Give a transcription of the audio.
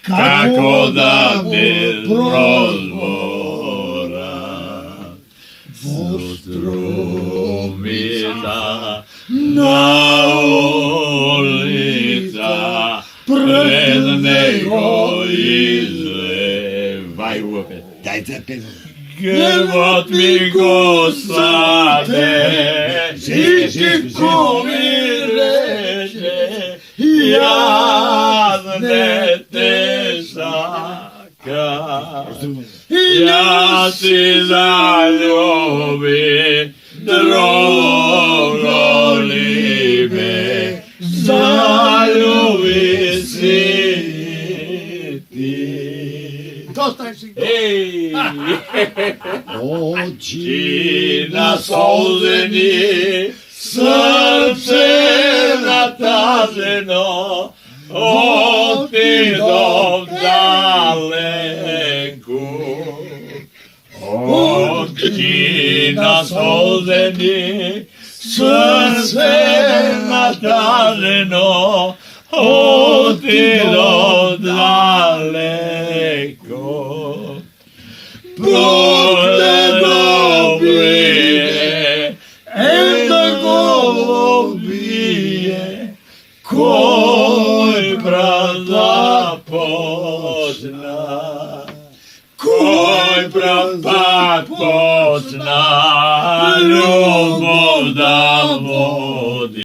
kako da bez prozora strumica na ulica pred nego izlevaj opet. Dajte penu. Grmot mi gosade, žitko mi reče, jadne tešaka. Ja si zaljubim, drogoli me, zaljubi si ti. Ej! Oči nasolzeni, srce natazeno, otidom daleku. Oči nasolzeni, srce natazeno, otidom daleko. Prote dobrije, tako bije, koji pravda pozna, koji pravda pozna, ljubov da